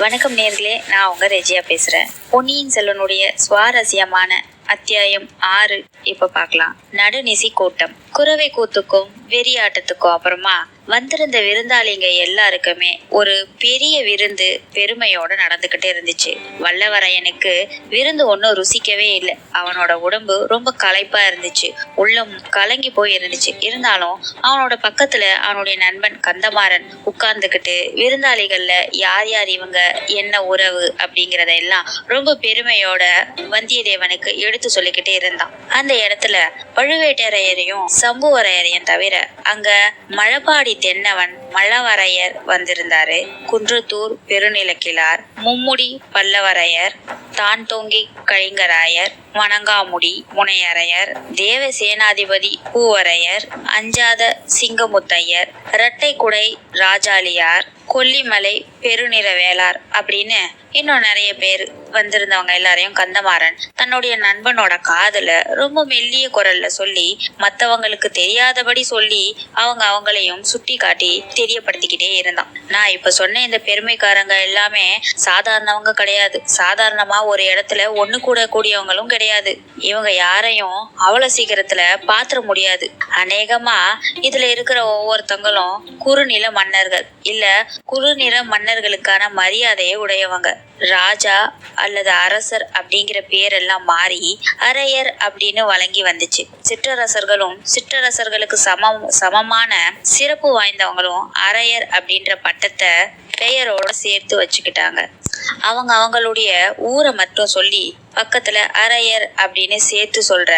வணக்கம் நேர்களே, நான் உங்க ரெஜியா பேசுறேன். பொன்னியின் செல்வனுடைய சுவாரஸ்யமான அத்தியாயம் 6 இப்ப பார்க்கலாம். நடுநிசி கூட்டம். குறவை கூத்துக்கும் வெறியாட்டத்துக்கும் அப்புறமா வந்திருந்த விருந்தாளிங்க எல்லாருக்குமே ஒரு பெரிய விருந்து பெருமையோட நடந்துகிட்டே இருந்துச்சு. வல்லவரையனுக்கு விருந்து ஒன்னும் ருசிக்கவே இல்லை. அவனோட உடம்பு ரொம்ப களைப்பா இருந்துச்சு, உள்ளம் கலங்கி போய் இருந்துச்சு. இருந்தாலும் அவனோட பக்கத்துல அவனுடைய நண்பன் கந்தமாறன் உட்கார்ந்துகிட்டு விருந்தாளிகள்ல யார் யார் இவங்க, என்ன உறவு அப்படிங்கறத எல்லாம் ரொம்ப பெருமையோட வந்தியத்தேவனுக்கு எடுத்து சொல்லிக்கிட்டே இருந்தான். அந்த இடத்துல பழுவேட்டரையரையும் சம்புவரையரையும் தவிர அங்க மழபாடி தென்னவன் மழவரையர் வந்திருந்தாரு. குன்றத்தூர் பெருநிலக்கிழார், மும்முடி பல்லவரையர், தான் தொங்கி கழிங்கராயர், வணங்காமுடி முனையரையர், தேவ சேனாதிபதி பூவரையர், அஞ்சாத சிங்கமுத்தையர், இரட்டை குடை ராஜாளியார், கொல்லிமலை பெருநிறவேளார் அப்படின்னு இன்னும் நிறைய பேர் வந்திருந்தவங்க எல்லாரையும் கந்தமாறன் தன்னுடைய நண்பனோட காதுல ரொம்ப மெல்லிய குரல்ல சொல்லி, மத்தவங்களுக்கு தெரியாதபடி சொல்லி அவங்களையும் சுட்டி காட்டி தெரியப்படுத்திக்கிட்டே இருந்தான். நான் இப்ப சொன்ன இந்த பெருமைக்காரங்க எல்லாமே சாதாரணவங்க கிடையாது. சாதாரணமா ஒரு இடத்துல ஒண்ணு கூட கூடியவங்களும் கிடையாது. இவங்க யாரையும் அவ்வளவு சீக்கிரத்துல பாத்திர முடியாது. அநேகமா இதுல இருக்கிற ஒவ்வொருத்தங்களும் குறுநில மன்னர்கள், இல்ல குறுநில மன்னர்களுக்கான மரியாதையை உடையவங்க. ராஜா அல்லது அரசர் அப்படிங்கிற பேரெல்லாம் மாறி அரையர் அப்படின்னு வழங்கி வந்துச்சு. சிற்றரசர்களும் சிற்றரசர்களுக்கு சமமான சிறப்பு வாய்ந்தவங்களும் அரையர் அப்படின்ற பட்டத்தை பெயரோட சேர்த்து வச்சுக்கிட்டாங்க. அவங்களுடைய ஊரை மட்டும் சொல்லி பக்கத்துல அரையர் அப்படின்னு சேர்த்து சொல்ற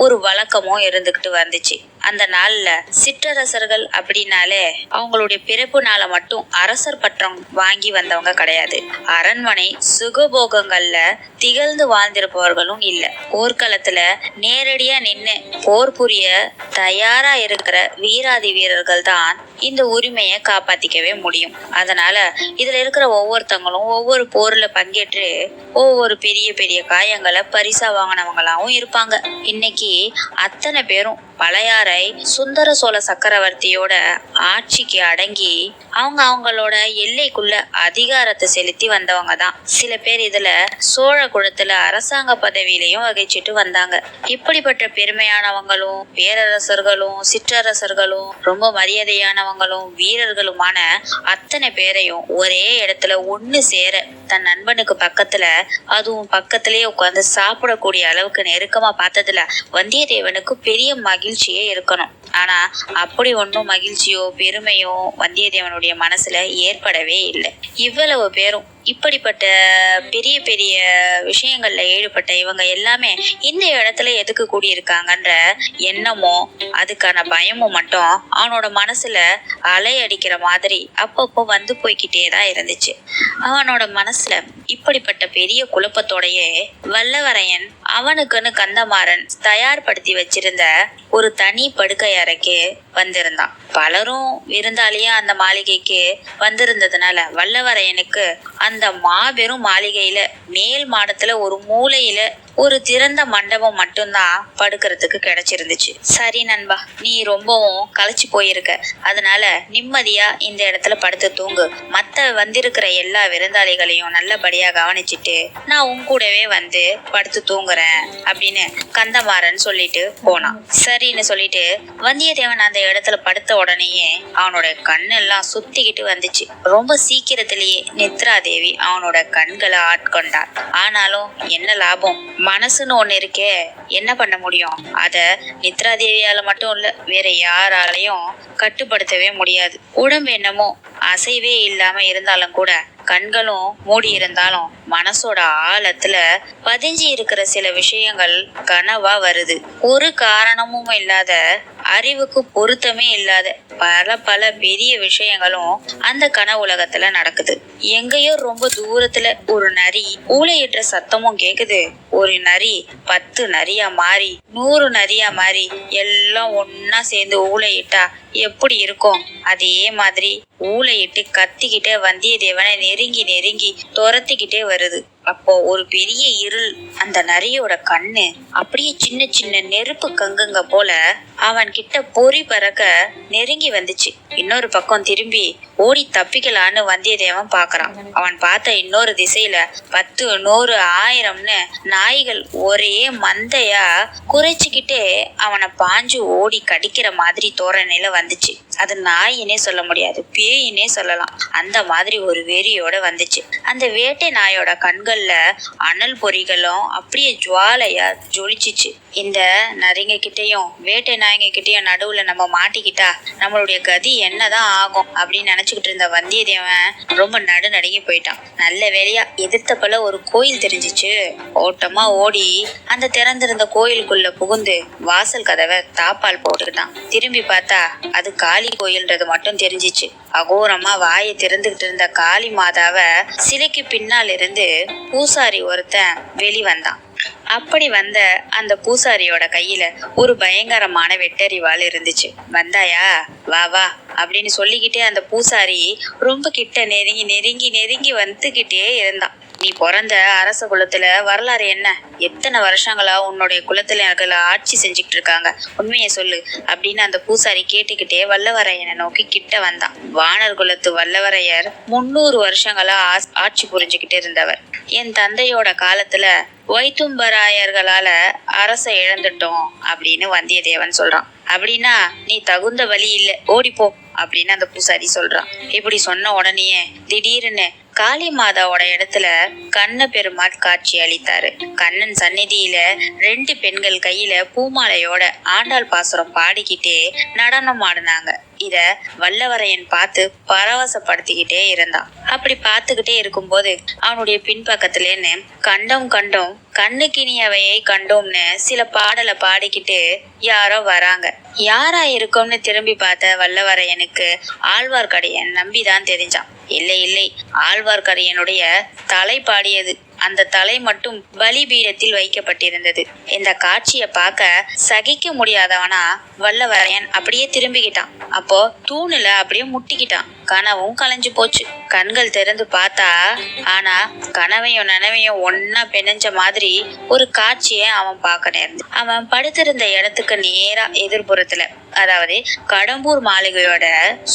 ஒரு வழக்கமும் இருந்துகிட்டு வந்துச்சு. அந்த நாள்ல சிற்றரசர்கள் அப்படின்னாலே அவங்களுடைய பிறப்பு நாளை மட்டும் அரசர் பட்டம் வாங்கி வந்தவங்க கிடையாது. அரண்மனை சுகபோகங்கள்ல திகழ்ந்து வாழ்ந்திருப்பவர்களும் இல்ல. போர்க்களத்துல நேரடியா நின்னு போர் புரிய தயாரா இருக்கிற வீராதி வீரர்கள் தான் இந்த உரிமையை காப்பாத்திக்கவே முடியும். அதனால இதுல இருக்கிற ஒவ்வொருத்தங்களும் ஒவ்வொரு போர்ல பங்கேற்று ஒவ்வொரு பெரிய பெரிய காயங்களை பரிசா வாங்கினவங்களாவும் இருப்பாங்க. இன்னைக்கு அத்தனை பேரும் பழையாறை சுந்தர சோழ சக்கரவர்த்தியோட ஆட்சிக்கு அடங்கி அவங்களோட எல்லைக்குள்ள அதிகாரத்தை செலுத்தி வந்தவங்க தான். சில பேர் இதுல சோழ குலத்துல அரசாங்க பதவியிலையும் வகிச்சிட்டு வந்தாங்க. இப்படிப்பட்ட பெருமையானவங்களும் பேரரசர்களும் சிற்றரசர்களும் ரொம்ப மரியாதையானவங்களும் வீரர்களுமான அத்தனை பேரையும் ஒரே இடத்துல ஒண்ணு சேர தன் நண்பனுக்கு பக்கத்துல, அதுவும் பக்கத்திலேயே உட்கார்ந்து சாப்பிடக்கூடிய அளவுக்கு நெருக்கமா பார்த்ததுல வந்தியத்தேவனுக்கு பெரிய மகிழ்ச்சியே இருக்கணும். ஆனா அப்படி ஒன்னும் மகிழ்ச்சியோ பெருமையோ வந்தியத்தேவனுடைய மனசுல ஏற்படவே இல்லை. இவ்வளவு பேரும் இப்படிப்பட்ட பெரிய பெரிய விஷயங்கள்ல ஈடுபட்ட இவங்க எல்லாமே இந்த இடத்துல எதுக்கு கூடியிருக்காங்கன்ற எண்ணமோ அதுக்கான பயமும் மட்டும் அவனோட மனசுல அலை அடிக்கிற மாதிரி அப்பப்போ வந்து போய்கிட்டே தான் இருந்துச்சு. அவனோட மனசுல இப்படிப்பட்ட பெரிய குழப்பத்தோடையே வல்லவரையன் அவனுக்குன்னு கந்தமாறன் தயார்படுத்தி வச்சிருந்த ஒரு தனி படுக்கை அறைக்கு வந்திருந்தான். பலரும் விருந்தாளியா அந்த மாளிகைக்கு வந்திருந்ததுனால வல்லவரையனுக்கு அந்த மாபெரும் மாளிகையில மேல் மாடத்துல ஒரு மூலையில ஒரு திறந்த மண்டபம் மட்டும்தான் படுக்கிறதுக்கு கிடைச்சிருந்துச்சு. சரி நண்பா, நீ ரொம்பவும் களைச்சு போயிருக்க, அதனால நிம்மதியா இந்த இடத்துல படுத்து தூங்கு. மத்த வந்திருக்கிற எல்லா விருந்தாளிகளையும் நல்லபடியா கவனிச்சுட்டு நான் உன் கூடவே வந்து படுத்து தூங்குறேன் அப்படின்னு கந்தமாறன் சொல்லிட்டு போனான். சரின்னு சொல்லிட்டு வந்தியத்தேவன் அந்த இடத்துல படுத்த உடனேயே அவனோட கண்ணெல்லாம் சுத்திக்கிட்டு வந்துச்சு. ரொம்ப சீக்கிரத்திலேயே நித்ரா தேவி அவனோட கண்களை ஆட்கொண்டார். ஆனாலும் என்ன லாபம், மனசுன்னு ஒண்ணு இருக்கே, என்ன பண்ண முடியும்? அத நித்ரா தேவியால மட்டும் இல்ல, வேற யாராலையும் கட்டுப்படுத்தவே முடியாது. உடம்பு என்னமோ அசைவே இல்லாம இருந்தாலும் கூட, கண்களும் மூடி இருந்தாலும் மனசோட ஆழத்துல பதிஞ்சு இருக்கிற சில விஷயங்கள் கனவா வருது. ஒரு காரணமும் இல்லாத, அறிவுக்கு பொருத்தமே இல்லாத பல பெரிய விஷயங்களும் அந்த கனவு உலகத்துல நடக்குது. எங்கேயோ ரொம்ப தூரத்துல ஒரு நரி ஊளையிடுற சத்தமும் கேக்குது. ஒரு நரி 10 நரியா மாறி 100 நரியா மாறி எல்லாம் ஒன்னா சேர்ந்து ஊளையிட்டா எப்படி இருக்கும்? அதே மாதிரி ஊளையிட்டு கத்திக்கிட்டே வந்தியத்தேவனை நெருங்கி நெருங்கி துரத்திக்கிட்டே வருது. அப்போ ஒரு பெரிய இருள் அந்த நரியோட கண்ணு அப்படியே சின்ன சின்ன நெருப்பு கங்குங்க போல அவன் கிட்ட பொறி பறக்க நெருங்கி வந்துச்சு. இன்னொரு பக்கம் திரும்பி ஓடி தப்பிக்கலான்னு வந்தியத்தேவன் பாக்குறான். அவன் பார்த்த இன்னொரு திசையில 10, 100, 1000ன்னு நாய்கள் ஒரே மந்தையா குறைச்சிக்கிட்டே அவனை பாஞ்சு ஓடி கடிக்கிற மாதிரி தோரணையில வந்துச்சு. அது நாயினே சொல்ல முடியாது, பேயினே சொல்லலாம். அந்த மாதிரி ஒரு வெறியோட வந்துச்சு. அந்த வேட்டை நாயோட கண்கள்ல அனல் பொறிகளும் அப்படியே ஜுவாலையா ஜொலிச்சிச்சு. இந்த நரிங்க கிட்டையும் வேட்டை நாய்ங்க கிட்டையும் நடுவுல நம்ம மாட்டிக்கிட்டா நம்மளுடைய கதி என்னதான் ஆகும் அப்படின்னு நினைச்சுக்கிட்டு இருந்த வந்தியத்தேவன் ரொம்ப நடுநடுங்கி போயிட்டான். நல்ல வேலையா எதிர்த்தப்பல ஒரு கோயில் தெரிஞ்சிச்சு. ஓட்டமா ஓடி அந்த திறந்திருந்த கோயிலுக்குள்ள புகுந்து வாசல் கதவை தாப்பால் போட்டுக்கிட்டான். திரும்பி பார்த்தா அது காளி கோயில்ன்றது மட்டும் தெரிஞ்சிச்சு. அகோரமா வாயை திறந்துகிட்டு இருந்த காளி மாதாவை சிலைக்கு பின்னால் இருந்து பூசாரி ஒருத்தன் வெளிவந்தான். அப்படி வந்த அந்த பூசாரியோட கையில ஒரு பயங்கரமான வெட்டறிவாள் இருந்துச்சு. வந்தாயா, வா வா அப்படின்னு சொல்லிக்கிட்டே அந்த பூசாரி ரொம்ப கிட்ட நெருங்கி நெருங்கி நெருங்கி வந்துகிட்டே இருந்தான். நீ பிறந்த அரச குலத்துல வரலாறு என்ன? எத்தனை வருஷங்களா உன்னுடைய குலத்துல எனக்கு ஆட்சி செஞ்சுக்கிட்டு இருக்காங்க, உண்மையை சொல்லு அப்படின்னு அந்த பூசாரி கேட்டுக்கிட்டே வல்லவரையனை நோக்கி கிட்ட வந்தான். வானர் குலத்து வல்லவரையர் 300 வருஷங்களா ஆட்சி புரிஞ்சுக்கிட்டு இருந்தவர். என் தந்தையோட காலத்துல வைத்தும்பராயர்களால அரச இழந்துட்டோம் அப்படின்னு வந்தியத்தேவன் சொல்றான். அப்படின்னா நீ தகுந்த வழி இல்ல, ஓடிப்போ அப்படின்னு அந்த பூசாரி சொல்றான். இப்படி சொன்ன உடனே திடீர்னு காளி மாதாவோட இடத்துல கண்ண பெருமாள் காட்சி அளித்தாரு. கண்ணன் சந்நிதியில 2 பெண்கள் கையில பூமாலையோட ஆண்டாள் பாசுரம் பாடிக்கிட்டே நடனம் ஆடினாங்க. இத வல்லவரையன் பார்த்து பரவசப்படுத்திக்கிட்டே இருந்தான். அப்படி பார்த்துக்கிட்டே இருக்கும்போது அவனுடைய பின்பக்கத்துலேன்னு கண்டோம் கண்டோம் கண்ணுக்கினியவையை கண்டோம்னு சில பாடலை பாடிக்கிட்டு யாரோ வராங்க. யாரா இருக்கும்னு திரும்பி பார்த்த வல்லவரையனுக்கு ஆழ்வார்க்கடியன் நம்பிதான் தெரிஞ்சான். இல்லை இல்லை, ஆழ்வார்க்கடியனுடைய தலை பாடியது. அந்த தலை மட்டும் பலிபீடத்தில் வைக்கப்பட்டிருந்தது. இந்த காட்சியை பார்க்க சகிக்க முடியாதவனா வல்லவரையன் அப்படியே திரும்பிக்கிட்டான். அப்போ தூணுல அப்படியே முட்டிக்கிட்டான். கனவும் கலைஞ்சு போச்சு. கண்கள் திறந்து பார்த்தா ஆனா கனவையும் நனவையும் ஒன்னா பிணைஞ்ச மாதிரி ஒரு காட்சியை அவன் பார்க்க நேர்ந்து. அவன் படுத்திருந்த இடத்துக்கு நேரா எதிர்புறத்துல, அதாவது கடம்பூர் மாளிகையோட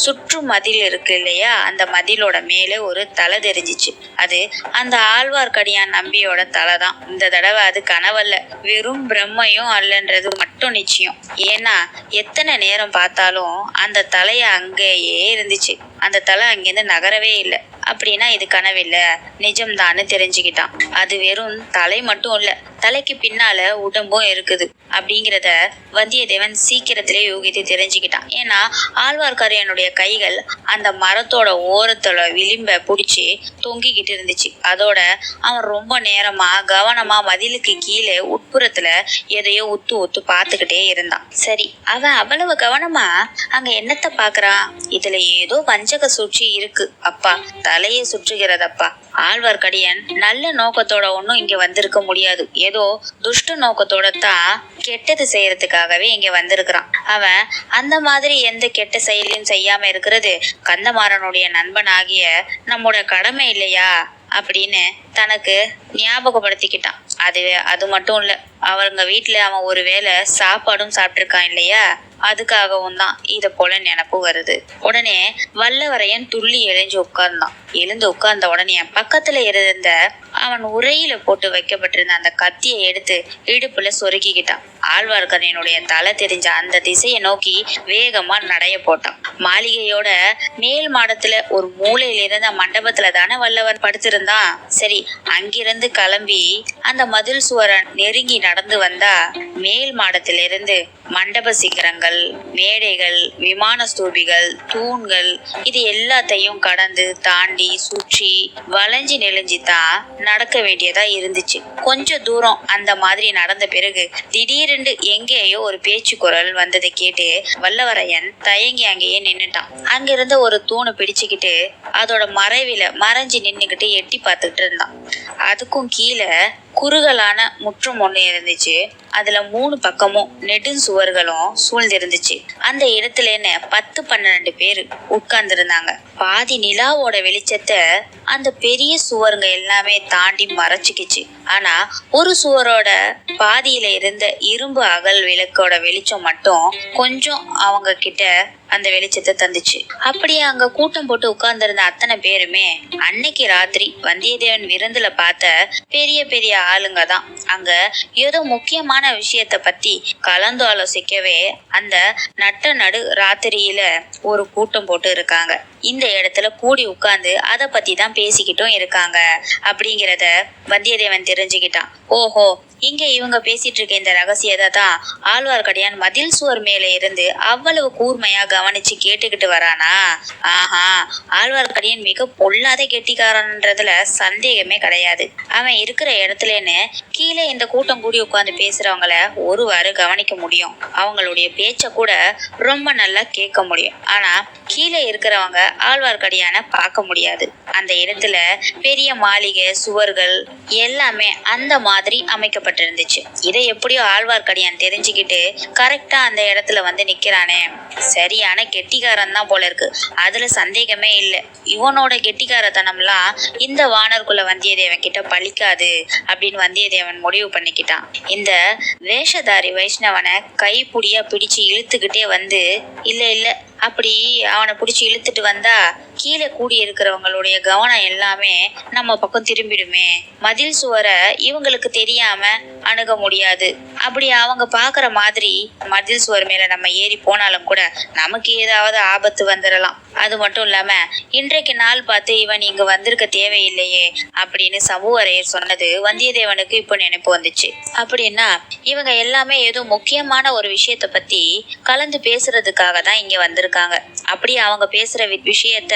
சுற்று மதில் இருக்கு இல்லையா, அந்த மதிலோட மேல ஒரு தலை தெரிஞ்சிச்சு. அது அந்த ஆழ்வார்க்கடியான் நம்பியோட தலை தான். இந்த தடவை அது கனவல்ல, வெறும் பிரம்மையும் அல்லன்றது மட்டும் நிச்சயம். ஏன்னா எத்தனை நேரம் பார்த்தாலும் அந்த தலைய அங்கேயே இருந்துச்சு. அந்த தலை அங்கிருந்து நகரவே இல்லை. அப்படின்னா இது கனவில்ல, நிஜம்தான்னு தெரிஞ்சுக்கிட்டான். அது வெறும் தலை மட்டும் இல்ல, தலைக்கு பின்னால உடம்பும் இருக்குது அப்படிங்கிறத வந்தியத்தேவன் சீக்கிரத்திலே யூகித்து தெரிஞ்சுக்கிட்டான். ஏன்னா ஆழ்வார்க்கடியானுடைய கைகள் அந்த மரத்தோட ஓரத்தோட விளிம்ப பிடிச்சி தொங்கிக்கிட்டு இருந்துச்சு. அதோட அவன் ரொம்ப நேரமா கவனமா மதிலுக்கு கீழே உட்புறத்துல எதையோ உத்து பார்த்துக்கிட்டே இருந்தான். சரி, அவன் அவ்வளவு கவனமா அங்க என்னத்த பாக்குறான்? இதுல ஏதோ வஞ்சக சூழ்ச்சி இருக்கு அப்பா, தலையை சுற்றுகிறதப்பா. ஆழ்வார்க்கடியான் நல்ல நோக்கத்தோட ஒன்னும் இங்க வந்திருக்க முடியாது. ஏதோ துஷ்ட நோக்கத்தோட தான் கெட்டது செய்யறதுக்காகவே இங்க வந்திருக்கிறான். அவன் அந்த மாதிரி எந்த கெட்ட செயலையும் செய்யாம இருக்கிறது கந்தமாறனுடைய நண்பன் ஆகிய நம்மோட கடமை இல்லையா அப்படின்னு தனக்கு ஞாபகப்படுத்திக்கிட்டான். அது மட்டும் இல்ல, அவங்க வீட்டுல அவன் ஒருவேளை சாப்பாடும் சாப்பிட்டிருக்கான் இல்லையா, அதுக்காகவும் தான் இத போல நினப்பு வருது. உடனே வல்லவரையன் துள்ளி எழுந்து உட்கார்ந்த உடனே பக்கத்துல இருந்த அவன் உரையில போட்டு வைக்கப்பட்டிருந்த அந்த கத்தியை எடுத்து இடுப்புல சொருக்கிக்கிட்டான். ஆழ்வார்க்கடியனுடைய தலை தெரிஞ்ச அந்த திசையை நோக்கி வேகமா நடைய போட்டான். மாளிகையோட மேல் மாடத்துல ஒரு மூலையில இருந்த மண்டபத்துல தானே வல்லவன் படுத்திருந்தான். சரி, அங்கிருந்து கிளம்பி அந்த மதில் சுவரன் நெருங்கி நடந்து வந்தா மேல் மாடத்திலிருந்து மண்டப சிகரங்கள், மேடைகள், விமான ஸ்தூபிகள், தூண்கள் இது எல்லாத்தையும் கடந்து தாண்டி சுற்றி வளைஞ்சி நெளிஞ்சிதான் நடக்க வேண்டியதா இருந்துச்சு. கொஞ்ச தூரம் அந்த மாதிரி நடந்த பிறகு திடீரென்று எங்கேயோ ஒரு பேச்சு குரல் வந்ததை கேட்டு வல்லவரையன் தயங்கி அங்கேயே நின்னுட்டான். அங்கிருந்த ஒரு தூணை பிடிச்சுக்கிட்டு அதோட மறைவில மறைஞ்சு நின்னுக்கிட்டு எட்டி பார்த்துக்கிட்டு இருந்தான். அதுக்கும் கீழே குறுகலான முற்றம் ஒண்ணு இருந்துச்சு. அதுல 3 பக்கமும் நெடுஞ்சுவர்களும் சூழ்ந்திருந்துச்சு. அந்த இடத்துல 10-12 பேர் உட்கார்ந்து இருந்தாங்க. பாதி நிலாவோட வெளிச்சத்தை அந்த பெரிய சுவருங்க எல்லாமே தாண்டி மறைச்சிக்கிச்சு. ஆனா ஒரு சுவரோட பாதியில இருந்த இரும்பு அகல் விளக்கோட வெளிச்சம் மட்டும் கொஞ்சம் அவங்க கிட்ட அந்த வெளிச்சத்தை தந்துச்சு. அப்படியே அங்க கூட்டம் போட்டு உட்கார்ந்து இருந்த அத்தனை பேருமே அன்னைக்கு ராத்திரி வந்தியத்தேவன் விருந்துல பார்த்த பெரிய பெரிய ஆளுங்க தான். அங்க ஏதோ முக்கியமான விஷயத்த பத்தி கலந்து ஆலோசிக்கவே அந்த நட்ட நடு ராத்திரியில ஒரு கூட்டம் போட்டு இருக்காங்க. இந்த இடத்துல கூடி உட்கார்ந்து அதை பத்தி தான் பேசிக்கிட்டும் இருக்காங்க அப்படிங்கிறத வந்தியத்தேவன் தெரிஞ்சுக்கிட்டான். ஓஹோ, இங்க இவங்க பேசிட்டு இருக்க இந்த ரகசியத்தை தான் ஆழ்வார்க்கடியான் மதில் சுவர் மேல இருந்து அவ்வளவு கூர்மையா கவனிச்சு கேட்டுக்கிட்டு வரானா? ஆஹா, ஆழ்வார்க்கடியான் மிக பொல்லாத கெட்டிக்காரன்றதுல சந்தேகமே கிடையாது. அவன் இருக்கிற இடத்துலன்னு கீழே இந்த கூட்டம் கூடி உட்கார்ந்து பேசுறவங்கள ஒருவாறு கவனிக்க முடியும். அவங்களுடைய பேச்ச கூட ரொம்ப நல்லா கேட்க முடியும். ஆனா கீழே இருக்கிறவங்க ஆழ்வார்க்கடியான பார்க்க முடியாது. அந்த இடத்துல பெரிய மாளிகை சுவர்கள் எல்லாமே அந்த மாதிரி அமைக்கப்பட்டிருந்துச்சு. இதை எப்படியோ ஆழ்வார்க்கடியான் தெரிஞ்சுக்கிட்டு கரெக்டா அந்த இடத்துல வந்து நிக்கிறானே, சரியான கெட்டிக்காரன் தான் போல இருக்கு. அதுல சந்தேகமே இல்லை. இவனோட கெட்டிக்காரத்தனம்லாம் இந்த வானர்குல வந்தியத்தேவன் கிட்ட பழிக்காது அப்படின்னு வந்தியத்தேவன் முடிவு பண்ணிக்கிட்டான். இந்த வேஷதாரி வைஷ்ணவனை கைப்புடியா பிடிச்சு இழுத்துக்கிட்டே வந்து இல்ல இல்ல அப்படி அவனை பிடிச்சி இழுத்துட்டு வந்தா கீழே கூடி இருக்கிறவங்களுடைய கவனம் எல்லாமே நம்ம பக்கம் திரும்பிடுமே. மதில் சுவரை இவங்களுக்கு தெரியாம அணுக முடியாது. அப்படி அவங்க பாக்குற மாதிரி மதில் சுவர் மேல நம்ம ஏறி போனாலும் கூட நமக்கு ஏதாவது ஆபத்து வந்துடலாம். அது மட்டும் இல்லாம இன்றைக்கு நாள் பார்த்து இவன் இங்க வந்திருக்க தேவையில்லையே அப்படின்னு சமூகரையர் சொன்னது வந்தியத்தேவனுக்கு இப்ப நினைப்பு வந்துச்சு. அப்படின்னா இவங்க எல்லாமே ஏதோ முக்கியமான ஒரு விஷயத்த பத்தி கலந்து பேசுறதுக்காக தான் இங்க வந்திருக்காங்க. அப்படி அவங்க பேசுற விஷயத்த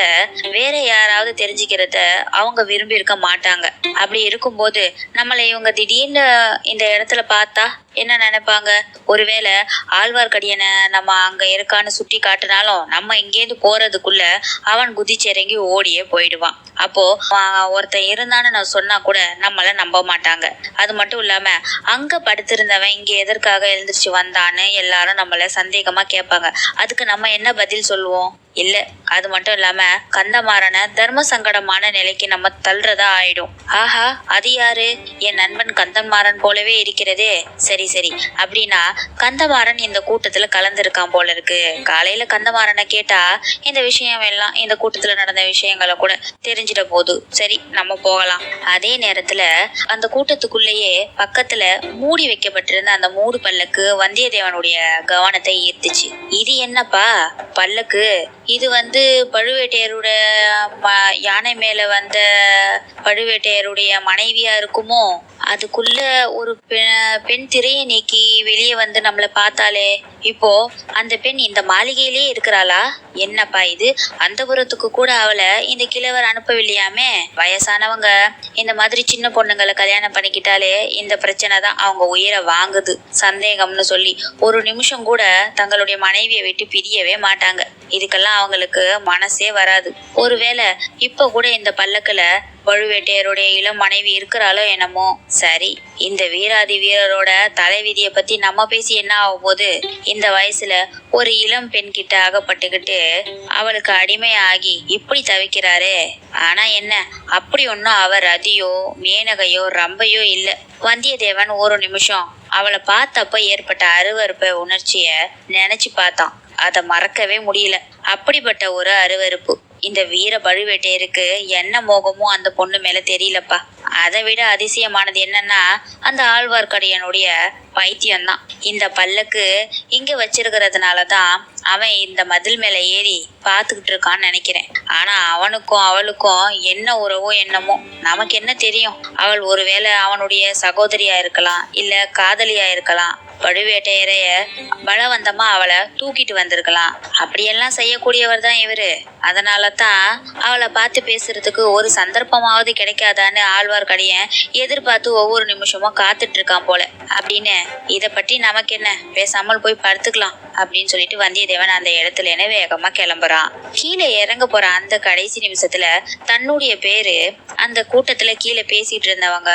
வேற யாராவது தெரிஞ்சுக்கிறத அவங்க விரும்பி இருக்க மாட்டாங்க. அப்படி இருக்கும்போது நம்மளை இவங்க திடீர்னு இந்த இடத்துல பார்த்தா என்ன நினைப்பாங்க? ஒருவேளை ஆழ்வார்க்கடியனை நம்ம அங்க இருக்கான்னு சுட்டி காட்டினாலும் நம்ம இங்கேருந்து போறதுக்குள்ள அவன் குதிச்சிறங்கி ஓடியே போயிடுவான். அப்போ ஒருத்தன் இருந்தான்னு நான் சொன்னா கூட நம்மள நம்ப மாட்டாங்க. அது மட்டும் இல்லாம அங்க படுத்திருந்தவன் இங்க எதற்காக எழுந்திரிச்சு வந்தான்னு எல்லாரும் நம்மள சந்தேகமா கேட்பாங்க. அதுக்கு நம்ம என்ன பதில் சொல்லுவோம்? இல்ல, அது மட்டும் இல்லாம கந்தமாறனை தர்ம சங்கடமான நிலைக்கு நம்ம தள்ளுறதா ஆயிடும். ஆஹா, அது யாரு? என் நண்பன் கந்தமாறன் போலவே இருக்கிறதே. சரி சரி, அப்படின்னா கந்தமாறன் இந்த கூட்டத்துல கலந்துருக்கான் போல இருக்கு. காலையில கந்தமாறனை கேட்டா இந்த விஷயம் எல்லாம், இந்த கூட்டத்துல நடந்த விஷயங்களை கூட தெரிஞ்சிட போகுது. சரி, நம்ம போகலாம். அதே நேரத்துல அந்த கூட்டத்துக்குள்ளேயே பக்கத்துல மூடி வைக்கப்பட்டிருந்த அந்த மூடு பல்லக்கு வந்தியத்தேவனுடைய கவனத்தை ஈர்த்துச்சு. இது என்னப்பா பல்லக்கு? இது பழுவேட்டையரோட யானை மேல வந்த பழுவேட்டையருடைய மனைவியா இருக்குமோ? அதுக்குள்ள ஒரு பெண் திரையை நீக்கி வெளியே வந்து நம்மள பார்த்தாலே, இப்போ அந்த பெண் இந்த மாளிகையிலே இருக்கிறாளா? என்னப்பா இது? அந்தபுரத்துக்கு கூட அவளை இந்த கிழவர் அனுப்பவில்லையாமே. வயசானவங்க இந்த மாதிரி சின்ன பொண்ணுங்களை கல்யாணம் பண்ணிக்கிட்டாலே இந்த பிரச்சனை தான் அவங்க உயிரை வாங்குது. சந்தேகம்னு சொல்லி ஒரு நிமிஷம் கூட தங்களுடைய மனைவியை விட்டு பிரியவே மாட்டாங்க. இதுக்கெல்லாம் அவங்களுக்கு மனசே வராது. ஒருவேளை இப்ப கூட இந்த பல்லக்குல பழுவேட்டையருடைய இளம் மனைவி இருக்கிறாளோ என்னமோ. சரி, இந்த வீராதி வீரரோட தலைவிதியை பத்தி நம்ம பேசி என்ன ஆகும் போது? இந்த வயசுல ஒரு இளம் பெண் கிட்ட அகப்பட்டுக்கிட்டு அவளுக்கு அடிமையாகி இப்படி தவிக்கிறாரே. ஆனா என்ன, அப்படி ஒன்னும் அவர் ரதியோ மேனகையோ ரம்பையோ இல்ல. வந்தியத்தேவன் ஒரு நிமிஷம் அவளை பார்த்தப்ப ஏற்பட்ட அருவருப்ப உணர்ச்சிய நினைச்சு பார்த்தான். அதை மறக்கவே முடியல. அப்படிப்பட்ட ஒரு அருவருப்பு இந்த வீர பழுவேட்டையருக்கு என்ன மோகமோ அந்த பொண்ணு மேல தெரியலப்பா. அதை விட அதிசயமானது என்னன்னா அந்த ஆழ்வார்க்கடியனுடைய பைத்தியம்தான். இந்த பல்லக்கு இங்க வச்சிருக்கிறதுனாலதான் அவன் இந்த மதில் மேல ஏறி பாத்துக்கிட்டு இருக்கான்னு நினைக்கிறேன். ஆனா அவனுக்கும் அவளுக்கும் என்ன உறவோ என்னமோ நமக்கு என்ன தெரியும்? அவள் ஒருவேளை அவனுடைய சகோதரியா இருக்கலாம், இல்ல காதலியா இருக்கலாம். பழுவேட்டையரைய பலவந்தமா அவளை தூக்கிட்டு வந்திருக்கலாம். அப்படியெல்லாம் செய்யக்கூடியவர் தான் இவரு. அதனாலதான் அவளை பார்த்து பேசுறதுக்கு ஒரு சந்தர்ப்பமாவது கிடைக்காதான்னு ஆழ்வார்க்கடியன் எதிர்பார்த்து ஒவ்வொரு நிமிஷமும் காத்துட்டு இருக்கான் போல. அப்படின்னு இத பற்றி நமக்கு என்ன, பேசாமல் போய் படுத்துக்கலாம் அப்படின்னு சொல்லிட்டு வந்தியத்தேவன் அந்த இடத்துல என்ன வேகமா கிளம்புறான். கீழே இறங்க போற அந்த கடைசி நிமிஷத்துல தன்னுடைய பேரு அந்த கூட்டத்துல கீழே பேசிட்டு இருந்தவங்க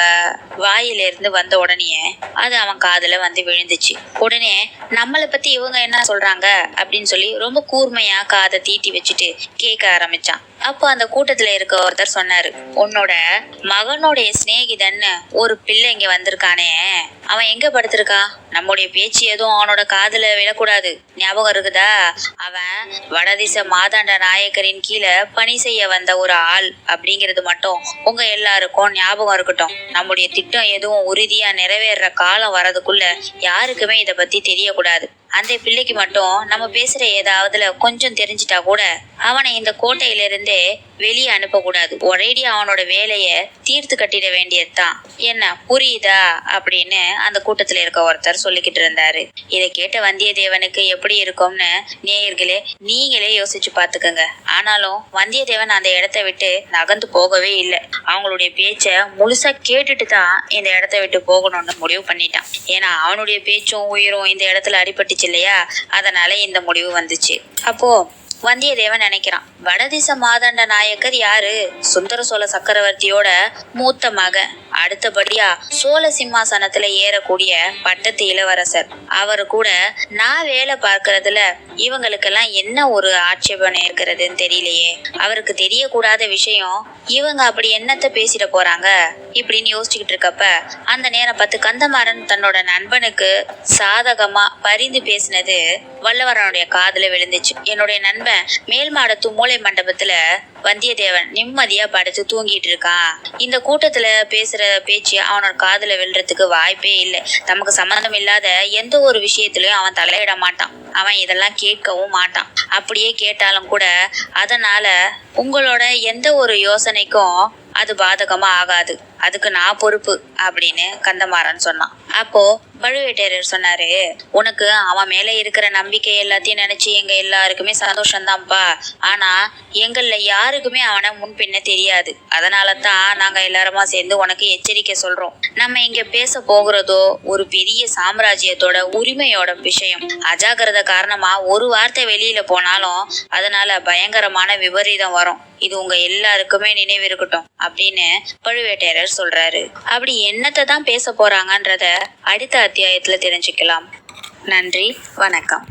வாயில இருந்து வந்த உடனே அது அவன் காதுல வந்து விழுந்துச்சு. உடனே நம்மளை பத்தி இவங்க என்ன சொல்றாங்க அப்படின்னு சொல்லி ரொம்ப கூர்மையா காதை தீட்டி வச்சுட்டு கேட்க ஆரம்பிச்சான். அப்போ அந்த கூட்டத்துல இருக்க ஒருத்தர் சொன்னாரு, உன்னோட மகனுடைய சிநேகிதன்னு ஒரு பிள்ளை இங்க வந்திருக்கானே, அவன் எங்க படுத்திருக்கா? நம்முடைய பேச்சு எதுவும் அவனோட காதுல விழக்கூடாது. கூடாது. ஞாபகம் இருக்குதா? அவன் வடதிசை மாதாண்ட நாயக்கரின் கீழே பணி செய்ய வந்த ஒரு ஆள் அப்படிங்கிறது மட்டும் உங்க எல்லாருக்கும் ஞாபகம் இருக்கட்டும். நம்முடைய திட்டம் எதுவும் உறுதியா நிறைவேற காலம் வரதுக்குள்ள யாருக்குமே இத பத்தி தெரியக்கூடாது. அந்த பிள்ளைக்கு மட்டும் நம்ம பேசுற ஏதாவதுல கொஞ்சம் தெரிஞ்சிட்டா கூட அவனை இந்த கோட்டையில இருந்தே வெளியே அனுப்ப கூடாது. ஒரேடி அவனோட வேலைய தீர்த்து கட்டிட வேண்டியதுதான். என்ன புரியுதா அப்படின்னு அந்த கூட்டத்துல இருக்க ஒருத்தர் சொல்லிக்கிட்டு இருந்தாரு. இதை கேட்ட வந்தியத்தேவனுக்கு எப்படி இருக்கும்னு நேயர்களே நீங்களே யோசிச்சு பாத்துக்கங்க. ஆனாலும் வந்தியத்தேவன் அந்த இடத்தை விட்டு நகர்ந்து போகவே இல்லை. அவங்களுடைய பேச்ச முழுசா கேட்டுட்டு தான் இந்த இடத்தை விட்டு போகணும்னு முடிவு பண்ணிட்டான். ஏன்னா அவனுடைய பேச்சும் உயிரும் இந்த இடத்துல அடிபட்டுச்சு இல்லையா, அதனால இந்த முடிவு வந்துச்சு. அப்போ வந்தியத்தேவன் நினைக்கிறான், வடதிச மாதண்ட நாயக்கர் யாரு? சுந்தர சோழ சக்கரவர்த்தியோட மூத்த மகன், அடுத்தபடியா சோழ சிம்மாசனத்துல ஏறக்கூடிய பட்டத்து இளவரசர். அவரு கூட நான் வேலை பார்க்கறதுல இவங்களுக்கெல்லாம் என்ன ஒரு ஆட்சேபனை இருக்கிறதுன்னு தெரியலையே. அவருக்கு தெரியக்கூடாத விஷயம் இவங்க அப்படி என்னத்த பேசிட போறாங்க இப்படின்னு யோசிச்சுக்கிட்டு இருக்கப்ப அந்த நேரம் பார்த்து கந்தமாறன் தன்னோட நண்பனுக்கு சாதகமா பரிந்து பேசினது வல்லவரனுடைய காதுல விழுந்துச்சு. என்னுடைய நண்பன் மேல் மாடத்து மூளை மண்டபத்துல வந்தியத்தேவன் நிம்மதியா படுத்து தூங்கிட்டு இருக்கான். இந்த கூட்டத்துல பேசுற பேச்சு அவனோட காதுல விழுறதுக்கு வாய்ப்பே இல்லை. நமக்கு சம்பந்தம் இல்லாத எந்த ஒரு விஷயத்திலயும் அவன் தலையிட மாட்டான். அவன் இதெல்லாம் கேட்கவும் மாட்டான். அப்படியே கேட்டாலும் கூட அதனால உங்களோட எந்த ஒரு யோசனைக்கும் அது பாதகமா ஆகாது. அதுக்கு நான் பொறுப்பு அப்படின்னு கந்தமாறன் சொன்னான். அப்போ பழுவேட்டரையர் சொன்னாரு, உனக்கு அவன் மேல இருக்கிற நம்பிக்கை எல்லாத்தையும் நினைச்சு எங்க எல்லாருக்குமே சந்தோஷம்தான்ப்பா. ஆனா எங்கள்ல யாருக்குமே அவனை முன்பின்ன தெரியாது. அதனாலதான் நாங்க எல்லாருமா சேர்ந்து உனக்கு எச்சரிக்கை சொல்றோம். நம்ம இங்க பேச போகிறதோ ஒரு பெரிய சாம்ராஜ்யத்தோட உரிமையோட விஷயம். அஜாக்கிரத காரணமா ஒரு வார்த்தை வெளியில போனாலும் அதனால பயங்கரமான விபரீதம் வரும். இது உங்க எல்லாருக்குமே நினைவு இருக்கட்டும் அப்படின்னு பழுவேட்டரையர் சொல்றாரு. அப்படி என்னத்தை தான் பேச போறாங்கன்றத அடுத்த அத்தியாயத்துல தெரிஞ்சுக்கலாம். நன்றி, வணக்கம்.